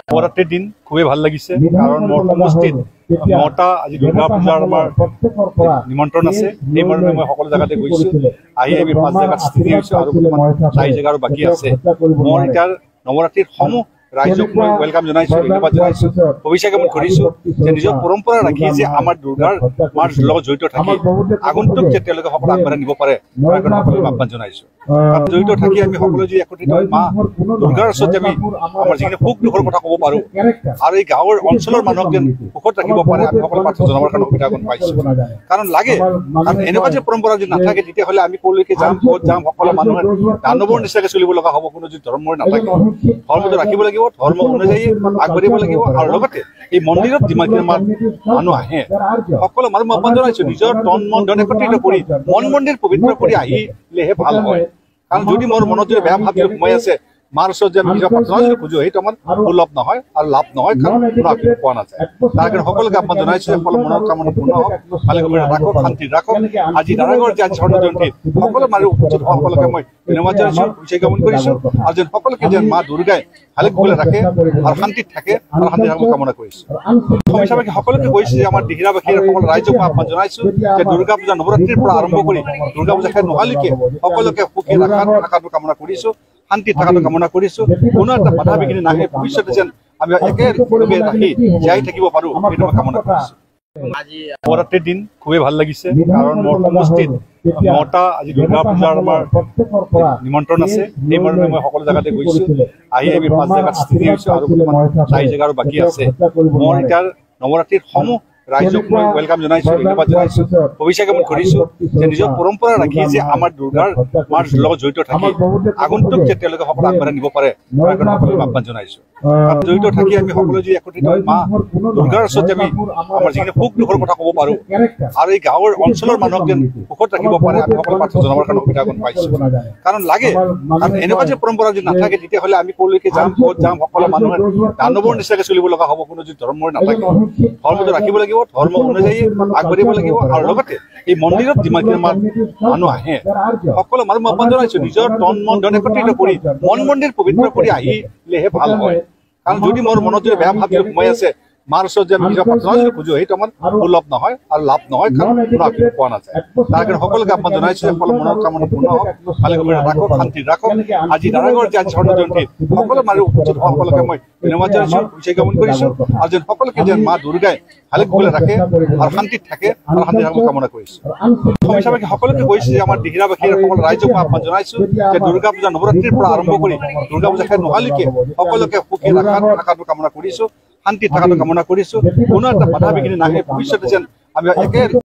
নবৰাত্ৰিৰ দিন খুবই ভালো লাগিছে কাৰণ মোৰ সমষ্টিত 9টা আজি দুৰ্গা পূজাৰ আমাৰ নিমন্ত্ৰণ আছে এই মৰ্মে মই সকলো জায়গাতে গৈছো আহি আমি 5 জায়গাত স্থিতি হৈছো আৰু 4 জায়গা আৰু বাকি আছে মই এটাৰ নবৰাত্ৰিৰ সমূহ ৰাইজক মই ওয়েলকাম জনাইছো ধন্যবাদ জনাইছো ভৱিষ্যতে মই কৰিছো যে নিজৰ পৰম্পৰা ৰাখি যে আমাৰ দুৰ্গাৰ মাৰ লগত জড়িত থাকি আগন্তুক যে তেওঁলোকে সকলো আগবঢ়াই নিব পাৰে মই সকলো আহ্বান জনাইছো তাত জড়িত থাকি আমি সকলো যে একত্ৰিত হৈ মা দুৰ্গাৰ ওচৰত আমি আমাৰ যিখিনি সুখ দুখৰ কথা ক'ব পাৰো আৰু এই গাঁৱৰ অঞ্চলৰ মানুহক যেন সুখত ৰাখিব পাৰে আমি সকলো প্ৰাৰ্থনা জনাবৰ কাৰণে সুবিধা পাইছো কাৰণ লাগে কাৰণ এনেকুৱা যে পৰম্পৰা যদি নাথাকে তেতিয়াহ'লে আমি ক'লৈকে যাম ক'ত যাম সকলো মানুহে দানৱৰ নিচিনাকৈ চলিব লগা হ'ব কোনো যদি ধৰ্মৰ নাথাকে ধৰ্মটো ৰাখিব লাগিব ধৰ্ম অনুযায়ী আগবাঢ়িব লাগিব আৰু লগতে এই মন্দিৰত যিমানখিনি মানুহ আহে সকলো মানুহ আহ্বান জনাইছো নিজৰ তন মন ধন একত্ৰিত কৰি মন মন্দিৰ পবিত্ৰ কৰি আহিলেহে ভাল হয় কাৰণ যদি মোৰ মনত যদি বেয়া ভাৱ সোমাই আছে মাৰ ওচৰত যে আমি নিজৰ প্ৰাৰ্থনা খোজো সেইটো আমাৰ সুলভ নহয় আৰু লাভ নহয় কাৰণ কোনো পোৱা নাযায় তাৰ কাৰণে সকলোকে আহ্বান জনাইছো সকলো মনৰ কামনা পূৰ্ণ হওক ভালে কৰি ৰাখক শান্তি ৰাখক আজি দাৰাগড় যে আজি স্বৰ্ণ জয়ন্তী সকলো মানুহ উপস্থিত সকলোকে মই ধন্যবাদ জনাইছো বিশেষ জ্ঞাপন কৰিছো আৰু যেন সকলোকে যেন মা দুৰ্গাই ভালে কুশলে ৰাখে আৰু শান্তিত থাকে আৰু শান্তি কামনা কৰিছো সমস্যাবাসী সকলোকে কৈছো যে আমাৰ দিহিৰাবাসীৰ সকলো ৰাইজক মই আহ্বান জনাইছো যে দুৰ্গা পূজা নৱৰাত্ৰিৰ পৰা আৰম্ভ কৰি দুৰ্গা পূজা শেষ নোহোৱালৈকে সকলোকে সুখী ৰখাটো কামনা কৰিছো শান্তি থাকাটো কামনা কৰিছো কোনো এটা বাধা বিঘিনি নাহে ভৱিষ্যতে যেন আমি একেলগে ৰাখি জীয়াই থাকিব পাৰো সেইটো মই কামনা কৰিছো আজি নবৰাত্ৰিৰ দিন খুবেই ভাল লাগিছে কাৰণ মোৰ সমষ্টিত 9টা আজি দুৰ্গা পূজাৰ আমাৰ নিমন্ত্ৰণ আছে এই মৰ্মে মই সকলো জায়গাতে গৈছো আহি আমি 5 জায়গাত স্থিতি হৈছো আৰু 4 জায়গা আৰু বাকি আছে মই এটাৰ নবৰাত্ৰিৰ সমূহ ৰাইজক মই ওয়েলকাম জনাইছো ধন্যবাদ জনাইছো ভৱিষ্যতে মই কৰিছো যে নিজৰ পৰম্পৰা ৰাখি যে আমাৰ দুৰ্গাৰ মাৰ লগত জড়িত থাকি আগন্তুক যে তেওঁলোকে সকলো আগবঢ়াই নিব পাৰে মই সকলো আহ্বান জনাইছো তাত জড়িত থাকি আমি সকলো যে একত্ৰিত হৈ মা দুৰ্গাৰ ওচৰত আমি আমাৰ যিখিনি সুখ দুখৰ কথা ক'ব পাৰো আৰু এই গাঁৱৰ অঞ্চলৰ মানুহক যেন সুখত ৰাখিব পাৰে আমি সকলো প্ৰাৰ্থনা জনাবৰ কাৰণে সুবিধা পাইছো কাৰণ লাগে কাৰণ এনেকুৱা যে পৰম্পৰা যদি নাথাকে তেতিয়াহ'লে আমি ক'লৈকে যাম ক'ত যাম সকলো মানুহে দানৱৰ নিচিনাকৈ চলিব লগা হ'ব কোনো যদি ধৰ্মৰ নাথাকে ধৰ্মটো ৰাখিব লাগিব ধৰ্ম অনুযায়ী আগবাঢ়িব লাগিব আৰু লগতে এই মন্দিৰত যিমানখিনি মানুহ আহে সকলো মানুহ আহ্বান জনাইছো নিজৰ তন মন ধন একত্ৰিত কৰি মন মন্দিৰ পবিত্ৰ কৰি আহিলেহে ভাল হয় কাৰণ যদি মোৰ মনত যদি বেয়া ভাৱ সোমাই আছে মাৰ ওচৰত যে আমি নিজৰ প্ৰাৰ্থনা খোজো সেইটো আমাৰ সুলভ নহয় আৰু লাভ নহয় কাৰণ কোনো পোৱা নাযায় তাৰ কাৰণে সকলোকে আহ্বান জনাইছো সকলো মনৰ কামনা পূৰ্ণ হওক ভালে কৰি ৰাখক শান্তি ৰাখক আজি দাৰাগড় যে আজি স্বৰ্ণ জয়ন্তী সকলো মানুহ উপস্থিত সকলোকে মই ধন্যবাদ জনাইছো বিশেষ জ্ঞাপন কৰিছো আৰু যেন সকলোকে যেন মা দুৰ্গাই ভালে কুশলে ৰাখে আৰু শান্তিত থাকে আৰু শান্তি কামনা কৰিছো সমস্যাবাসী সকলোকে কৈছো যে আমাৰ দিহিৰাবাসীৰ সকলো ৰাইজক মই আহ্বান জনাইছো যে দুৰ্গা পূজা নৱৰাত্ৰিৰ পৰা আৰম্ভ কৰি দুৰ্গা পূজা শেষ নোহোৱালৈকে সকলোকে সুখী ৰখাটো কামনা কৰিছো শান্তি থাকাটো কামনা কৰিছো কোনো এটা বাধা বিঘিনি নাহে ভৱিষ্যতে যেন আমি